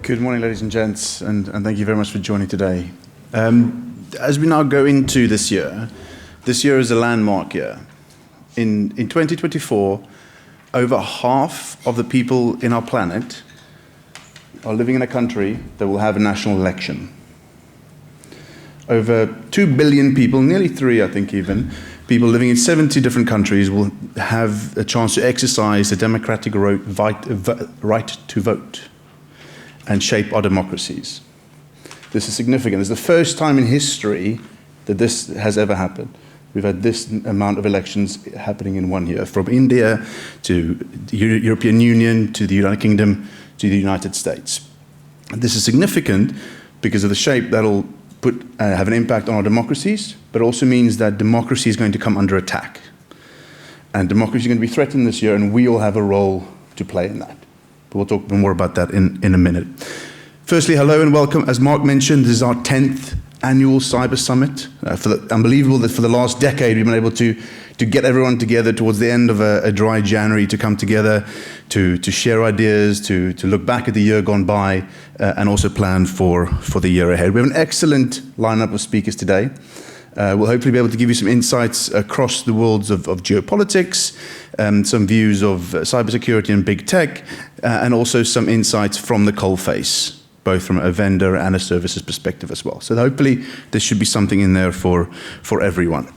Good morning, ladies and gents, and thank you very much for joining today. As we now go into this year is a landmark year. In 2024, over half of the people in our planet are living in a country that will have a national election. Over 2 billion people, nearly 3, I think even, people living in 70 different countries will have a chance to exercise the democratic right to vote and shape our democracies. This is significant. It's the first time in history that this has ever happened. We've had this amount of elections happening in 1 year, from India to the European Union, to the United Kingdom, to the United States. And this is significant because of the shape that'll have an impact on our democracies, but also means that democracy is going to come under attack. And democracy is going to be threatened this year, and we all have a role to play in that. But we'll talk more about that in a minute. Firstly, hello and welcome. As Mark mentioned, this is our 10th annual Cyber Summit. Unbelievable that for the last decade we've been able to get everyone together towards the end of a dry January to come together, to share ideas, to look back at the year gone by, and also plan for the year ahead. We have an excellent lineup of speakers today. We'll hopefully be able to give you some insights across the worlds of geopolitics, some views of cybersecurity and big tech, and also some insights from the coalface, both from a vendor and a services perspective as well. So hopefully there should be something in there for everyone.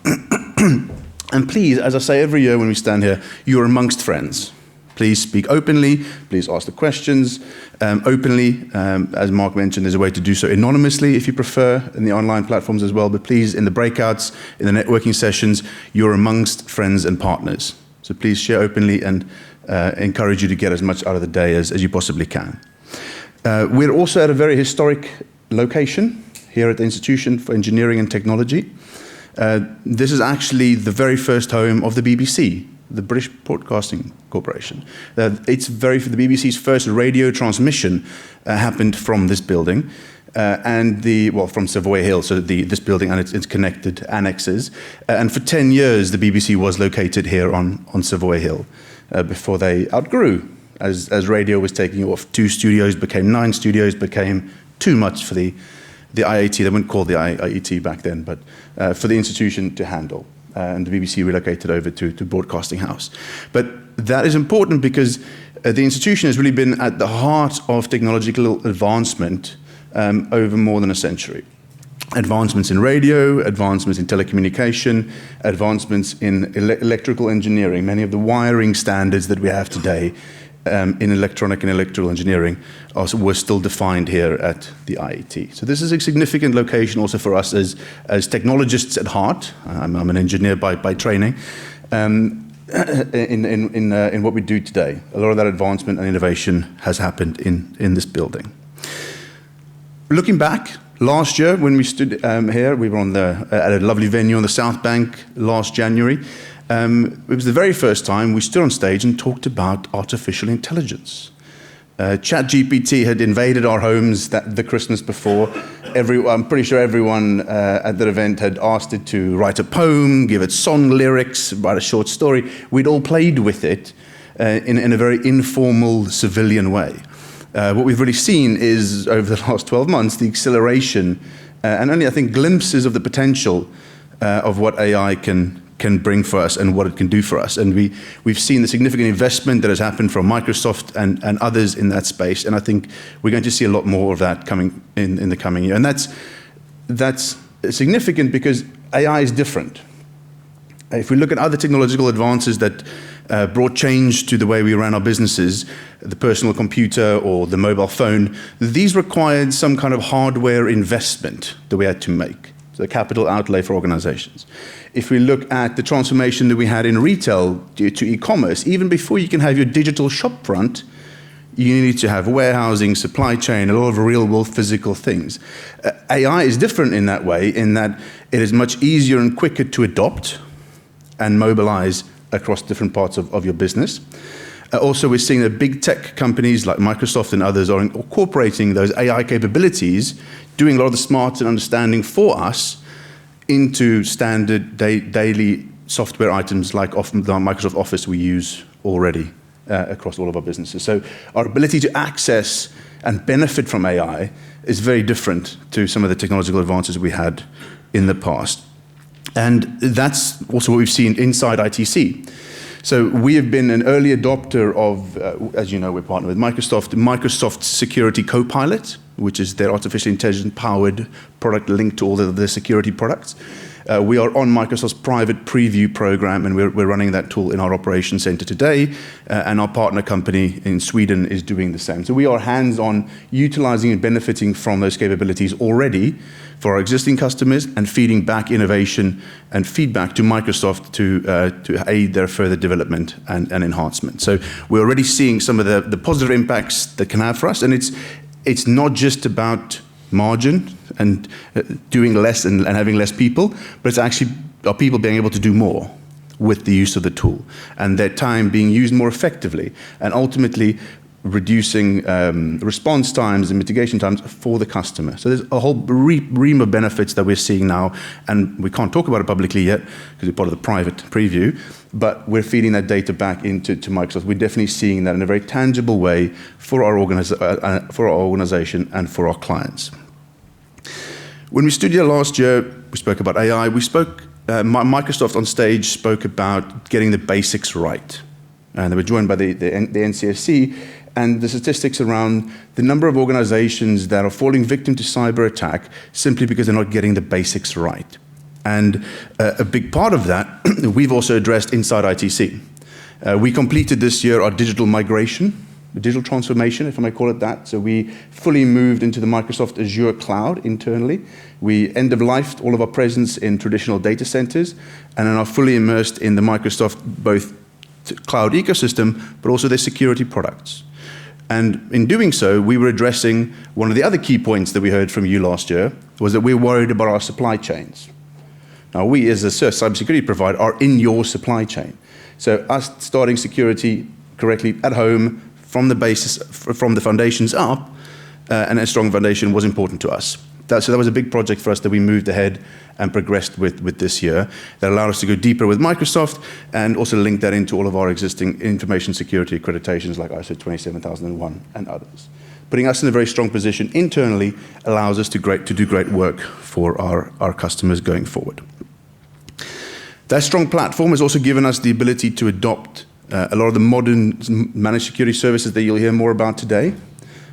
And please, as I say every year when we stand here, you're amongst friends. Please speak openly, please ask the questions openly. As Mark mentioned, there's a way to do so anonymously if you prefer, in the online platforms as well, but please, in the breakouts, in the networking sessions, you're amongst friends and partners. So please share openly and encourage you to get as much out of the day as you possibly can. We're also at a very historic location here at the Institution for Engineering and Technology. This is actually the very first home of the BBC, the British Broadcasting Corporation. The BBC's first radio transmission happened from this building, from Savoy Hill, so this building and its connected annexes. And for 10 years, the BBC was located here on Savoy Hill before they outgrew. As radio was taking off, 2 studios became 9 studios, became too much for the IAT. They weren't called the IET back then, but for the institution to handle. And the BBC relocated over to Broadcasting House. But that is important because the institution has really been at the heart of technological advancement over more than a century. Advancements in radio, advancements in telecommunication, advancements in electrical engineering. Many of the wiring standards that we have today in electronic and electrical engineering were still defined here at the IET. So this is a significant location also for us as technologists at heart. I'm an engineer by training. In what we do today, a lot of that advancement and innovation has happened in this building. Looking back, last year when we stood here, we were at a lovely venue on the South Bank last January. It was the very first time we stood on stage and talked about artificial intelligence. ChatGPT had invaded our homes the Christmas before. I'm pretty sure everyone at that event had asked it to write a poem, give it song lyrics, write a short story. We'd all played with it in a very informal, civilian way. What we've really seen is, over the last 12 months, the acceleration and only, I think, glimpses of the potential of what AI can bring for us and what it can do for us. And we've seen the significant investment that has happened from Microsoft and others in that space. And I think we're going to see a lot more of that coming in the coming year. And that's significant because AI is different. If we look at other technological advances that brought change to the way we ran our businesses, the personal computer or the mobile phone, these required some kind of hardware investment that we had to make. The capital outlay for organizations. If we look at the transformation that we had in retail due to e-commerce, even before you can have your digital shop front, you need to have warehousing, supply chain, a lot of real-world physical things. AI is different in that way, in that it is much easier and quicker to adopt and mobilize across different parts of your business. Also, we're seeing that big tech companies like Microsoft and others are incorporating those AI capabilities, doing a lot of the smarts and understanding for us into standard daily software items like often the Microsoft Office we use already across all of our businesses. So our ability to access and benefit from AI is very different to some of the technological advances we had in the past. And that's also what we've seen inside ITC. So we have been an early adopter of, as you know, we're partnered with Microsoft Security Copilot, which is their artificial intelligence-powered product linked to all of their security products. We are on Microsoft's private preview program, and we're running that tool in our operations center today, and our partner company in Sweden is doing the same. So we are hands-on utilizing and benefiting from those capabilities already for our existing customers and feeding back innovation and feedback to Microsoft to aid their further development and enhancement. So we're already seeing some of the positive impacts that can have for us, and it's not just about margin and doing less and having less people, but it's actually our people being able to do more with the use of the tool and their time being used more effectively and ultimately reducing response times and mitigation times for the customer. So there's a whole ream of benefits that we're seeing now, and we can't talk about it publicly yet because we're part of the private preview, but we're feeding that data back into Microsoft. We're definitely seeing that in a very tangible way for our organization and for our clients. When we stood here last year, we spoke about AI. Microsoft on stage spoke about getting the basics right. And they were joined by the NCSC, and the statistics around the number of organizations that are falling victim to cyber attack simply because they're not getting the basics right. And a big part of that we've also addressed inside ITC. We completed this year our digital migration, the digital transformation, if I may call it that. So we fully moved into the Microsoft Azure cloud internally. We end-of-lifed all of our presence in traditional data centers and are now fully immersed in the Microsoft both cloud ecosystem, but also their security products. And in doing so, we were addressing one of the other key points that we heard from you last year, was that we're worried about our supply chains. Now, we as a cybersecurity provider are in your supply chain. So us starting security correctly at home, from the basis, from the foundations up, and a strong foundation was important to us. So that was a big project for us that we moved ahead and progressed with this year. That allowed us to go deeper with Microsoft and also link that into all of our existing information security accreditations like ISO 27001 and others. Putting us in a very strong position internally allows us to do great work for our customers going forward. That strong platform has also given us the ability to adopt a lot of the modern managed security services that you'll hear more about today.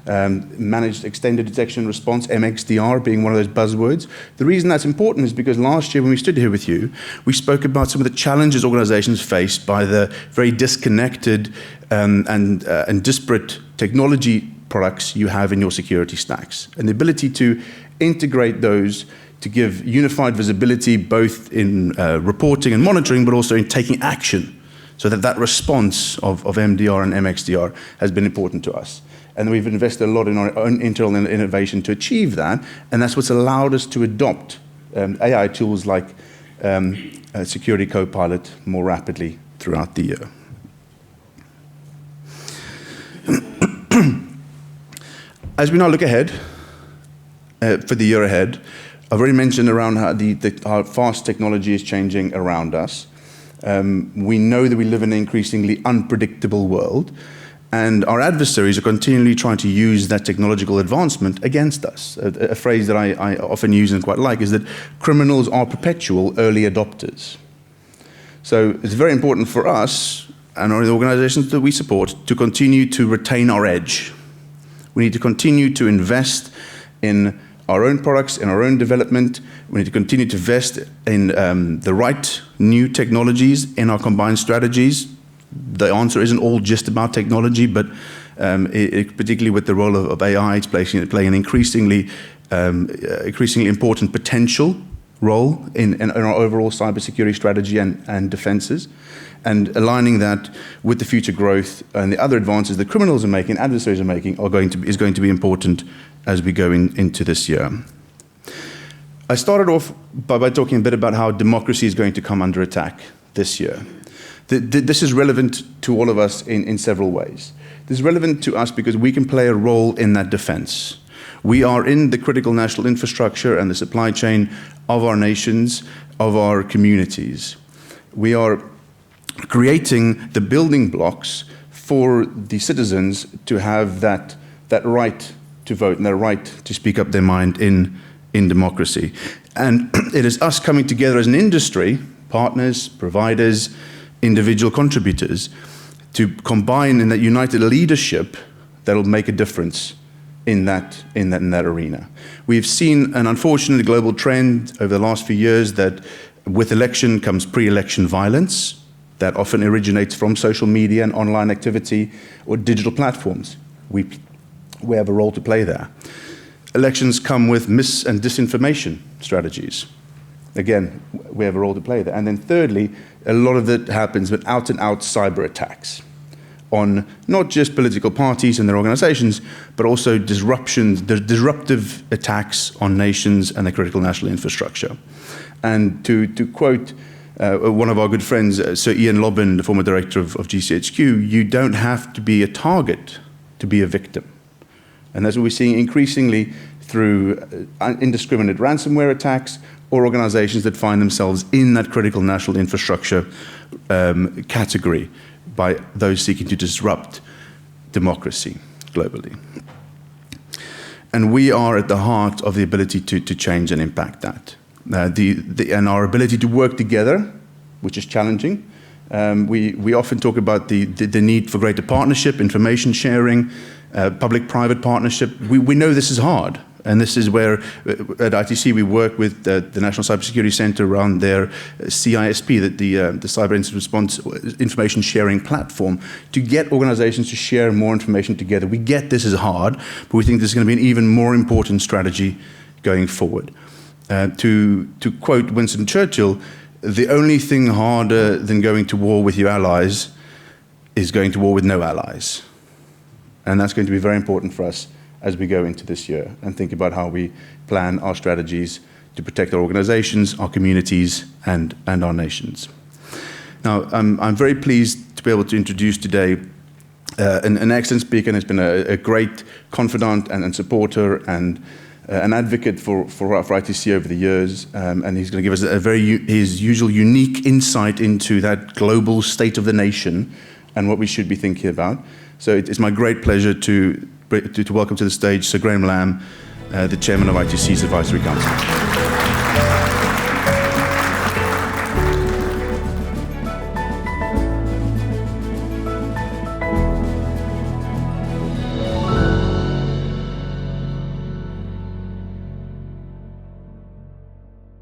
Managed Extended Detection and Response, MXDR, being one of those buzzwords. The reason that's important is because last year when we stood here with you, we spoke about some of the challenges organizations face by the very disconnected and disparate technology products you have in your security stacks. And the ability to integrate those to give unified visibility both in reporting and monitoring, but also in taking action, so that response of MDR and MXDR has been important to us. And we've invested a lot in our own internal innovation to achieve that, and that's what's allowed us to adopt AI tools like Security Copilot more rapidly throughout the year. As we now look ahead, for the year ahead, I've already mentioned around how fast technology is changing around us. We know that we live in an increasingly unpredictable world, and our adversaries are continually trying to use that technological advancement against us. A phrase that I often use and quite like is that criminals are perpetual early adopters. So it's very important for us and the organizations that we support to continue to retain our edge. We need to continue to invest in our own products, in our own development. We need to continue to invest in the right new technologies in our combined strategies. The answer isn't all just about technology, but particularly with the role of AI, it's playing an increasingly important potential role in our overall cybersecurity strategy and defenses. And aligning that with the future growth and the other advances that criminals are making, adversaries are making, is going to be important as we go into this year. I started off by talking a bit about how democracy is going to come under attack this year. This is relevant to all of us in several ways. This is relevant to us because we can play a role in that defense. We are in the critical national infrastructure and the supply chain of our nations, of our communities. We are creating the building blocks for the citizens to have that right to vote and their right to speak up their mind in democracy. And it is us coming together as an industry, partners, providers, individual contributors, to combine in that united leadership that will make a difference in that arena. We've seen an unfortunate global trend over the last few years that with election comes pre-election violence that often originates from social media and online activity or digital platforms. We have a role to play there. Elections come with mis- and disinformation strategies. Again, we have a role to play there. And then thirdly, a lot of it happens with out-and-out cyber attacks on not just political parties and their organizations, but also disruptive attacks on nations and their critical national infrastructure. And to quote one of our good friends, Sir Ian Lobban, the former director of GCHQ, you don't have to be a target to be a victim. And that's what we're seeing increasingly through indiscriminate ransomware attacks or organizations that find themselves in that critical national infrastructure category by those seeking to disrupt democracy globally. And we are at the heart of the ability to change and impact that. And our ability to work together, which is challenging. We often talk about the need for greater partnership, information sharing, public-private partnership. We know this is hard. And this is where, at ITC, we work with the National Cybersecurity Center around their CISP, the Cyber Incident Response Information Sharing Platform, to get organizations to share more information together. We get this is hard, but we think this is going to be an even more important strategy going forward. To quote Winston Churchill, the only thing harder than going to war with your allies is going to war with no allies. And that's going to be very important for us as we go into this year and think about how we plan our strategies to protect our organizations, our communities, and our nations. Now, I'm very pleased to be able to introduce today an excellent speaker, and has been a great confidant and supporter and an advocate for ITC over the years, and he's going to give us his usual unique insight into that global state of the nation and what we should be thinking about. So it's my great pleasure to welcome to the stage Sir Graham Lamb, the Chairman of ITC's Advisory Council.